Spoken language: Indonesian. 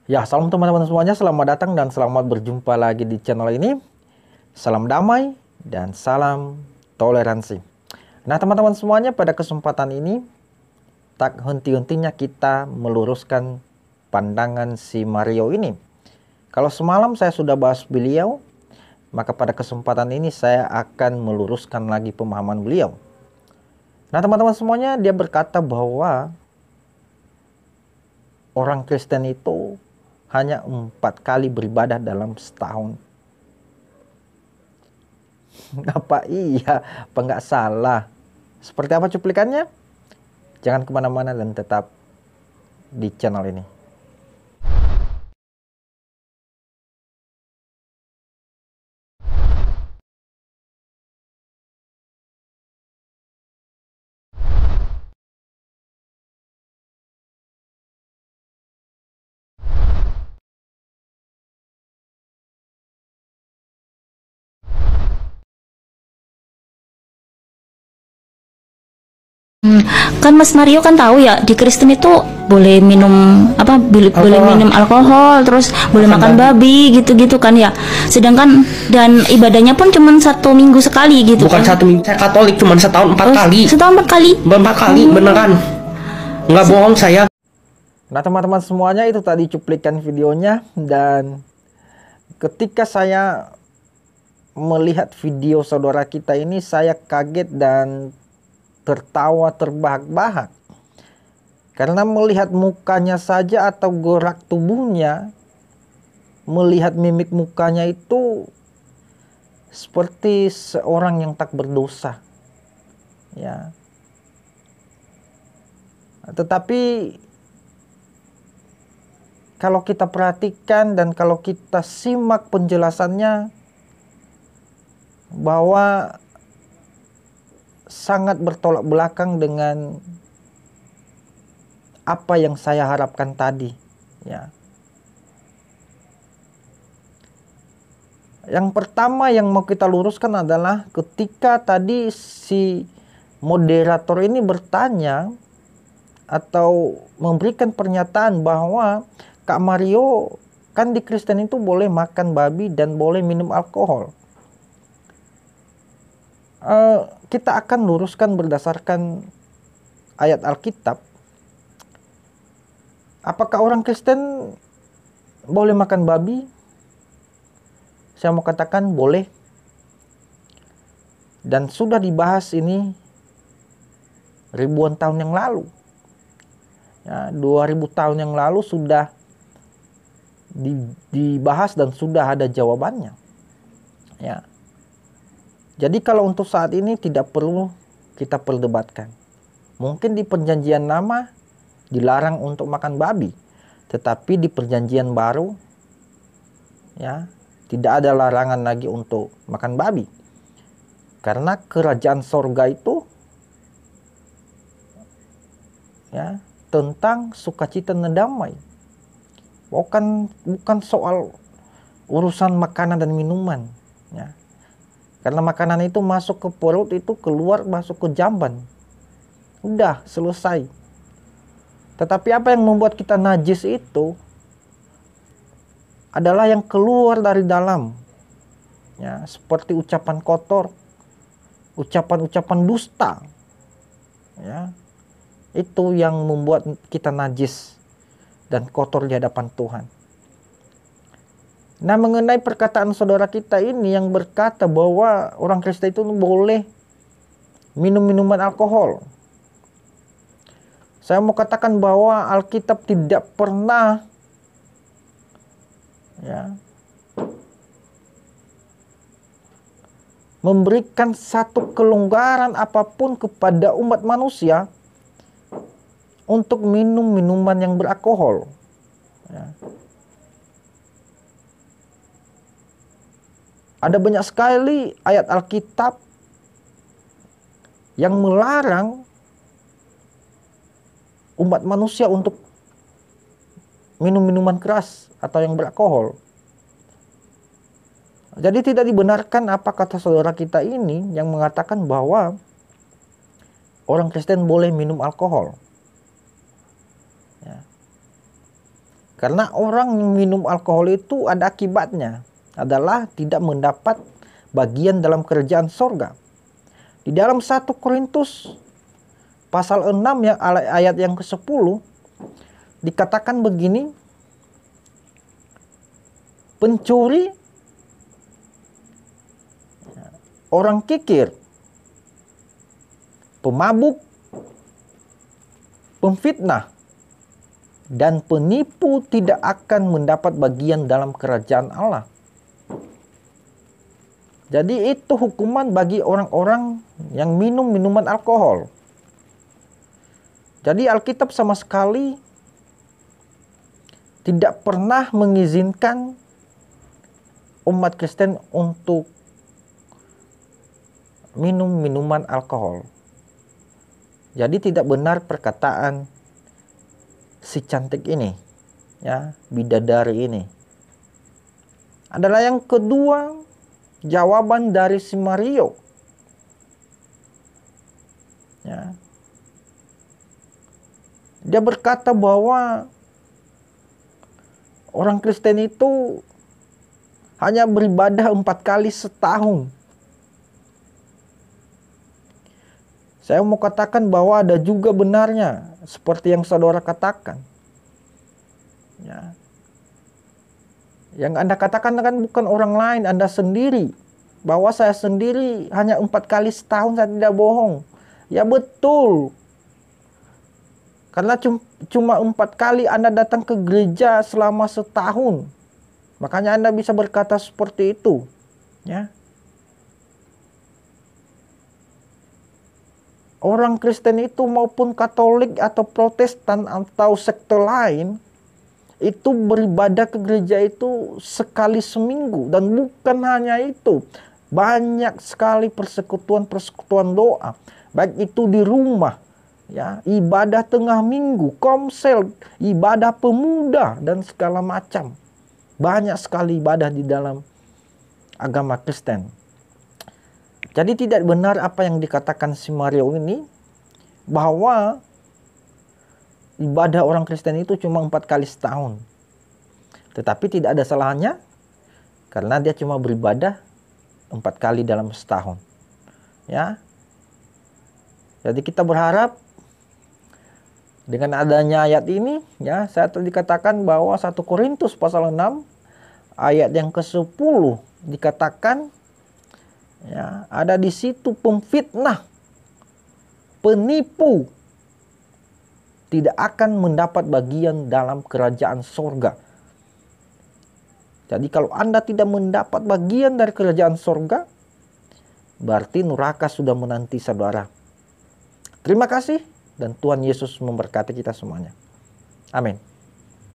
Ya, salam teman-teman semuanya, selamat datang dan selamat berjumpa lagi di channel ini. Salam damai dan salam toleransi. Nah, teman-teman semuanya, pada kesempatan ini tak henti-hentinya kita meluruskan pandangan si Mario ini. Kalau semalam saya sudah bahas beliau, maka pada kesempatan ini saya akan meluruskan lagi pemahaman beliau. Nah, teman-teman semuanya, dia berkata bahwa orang Kristen itu hanya 4 kali beribadah dalam setahun. Apa iya? Apa nggak salah? Seperti apa cuplikannya? Jangan kemana-mana dan tetap di channel ini. Hmm, kan Mas Mario kan tahu ya di Kristen itu boleh minum boleh minum alkohol, terus boleh makan babi gitu-gitu kan ya. Sedangkan dan ibadahnya pun cuma 1 minggu sekali gitu. Bukan kan? 1 minggu, saya Katolik cuma setahun 4 kali. Setahun 4 kali. 4 kali beneran. Nggak bohong saya. Nah, teman-teman semuanya, itu tadi cuplikan videonya, dan ketika saya melihat video saudara kita ini, saya kaget dan tertawa terbahak-bahak. Karena melihat mukanya saja atau gerak tubuhnya, melihat mimik mukanya itu seperti seorang yang tak berdosa. Ya. Tetapi kalau kita perhatikan dan kalau kita simak penjelasannya, bahwa sangat bertolak belakang dengan apa yang saya harapkan tadi, ya. Yang pertama yang mau kita luruskan adalah ketika tadi si moderator ini bertanya atau memberikan pernyataan bahwa Kak Mario, kan di Kristen itu boleh makan babi dan boleh minum alkohol. Kita akan luruskan berdasarkan ayat Alkitab. Apakah orang Kristen boleh makan babi? Saya mau katakan boleh. Dan sudah dibahas ini ribuan tahun yang lalu. Ya, 2000 tahun yang lalu sudah dibahas dan sudah ada jawabannya. Ya. Jadi kalau untuk saat ini tidak perlu kita perdebatkan. Mungkin di perjanjian lama dilarang untuk makan babi, tetapi di perjanjian baru, ya, tidak ada larangan lagi untuk makan babi. Karena kerajaan sorga itu, ya, tentang sukacita dan damai. Bukan soal urusan makanan dan minuman, ya. Karena makanan itu masuk ke perut, itu keluar masuk ke jamban. Udah selesai. Tetapi apa yang membuat kita najis itu adalah yang keluar dari dalam. Ya, seperti ucapan kotor, ucapan-ucapan dusta. Ya. Itu yang membuat kita najis dan kotor di hadapan Tuhan. Nah, mengenai perkataan saudara kita ini yang berkata bahwa orang Kristen itu boleh minum minuman alkohol. Saya mau katakan bahwa Alkitab tidak pernah, ya, memberikan satu kelonggaran apapun kepada umat manusia untuk minum minuman yang beralkohol. Ya. Ada banyak sekali ayat Alkitab yang melarang umat manusia untuk minum minuman keras atau yang beralkohol. Jadi tidak dibenarkan apa kata saudara kita ini yang mengatakan bahwa orang Kristen boleh minum alkohol. Ya. Karena orang yang minum alkohol itu ada akibatnya, adalah tidak mendapat bagian dalam kerajaan sorga. Di dalam 1 Korintus pasal 6 yang ayat yang ke-10 dikatakan begini, pencuri, orang kikir, pemabuk, pemfitnah, dan penipu tidak akan mendapat bagian dalam kerajaan Allah. Jadi itu hukuman bagi orang-orang yang minum minuman alkohol. Jadi Alkitab sama sekali tidak pernah mengizinkan umat Kristen untuk minum minuman alkohol. Jadi tidak benar perkataan si cantik ini, ya, bidadari ini. Adalah yang kedua, jawaban dari si Mario. Ya. Dia berkata bahwa orang Kristen itu hanya beribadah 4 kali setahun. Saya mau katakan bahwa ada juga benarnya, seperti yang saudara katakan. Ya. Yang Anda katakan kan bukan orang lain, Anda sendiri. Bahwa saya sendiri hanya 4 kali setahun, saya tidak bohong. Ya betul. Karena cuma 4 kali Anda datang ke gereja selama setahun. Makanya Anda bisa berkata seperti itu. Ya. Orang Kristen itu maupun Katolik atau Protestan atau sekte lain itu beribadah ke gereja itu sekali seminggu. Dan bukan hanya itu, banyak sekali persekutuan doa, baik itu di rumah, ya, ibadah tengah minggu, komsel, ibadah pemuda, dan segala macam. Banyak sekali ibadah di dalam agama Kristen. Jadi tidak benar apa yang dikatakan si Mario ini, bahwa ibadah orang Kristen itu cuma 4 kali setahun. Tetapi tidak ada salahnya, karena dia cuma beribadah 4 kali dalam setahun. Ya. Jadi kita berharap dengan adanya ayat ini, ya, saya tadi katakan bahwa 1 Korintus pasal 6 ayat yang ke-10 dikatakan, ya, ada di situ pemfitnah, penipu tidak akan mendapat bagian dalam kerajaan sorga. Jadi kalau Anda tidak mendapat bagian dari kerajaan sorga, berarti neraka sudah menanti saudara. Terima kasih, dan Tuhan Yesus memberkati kita semuanya. Amin.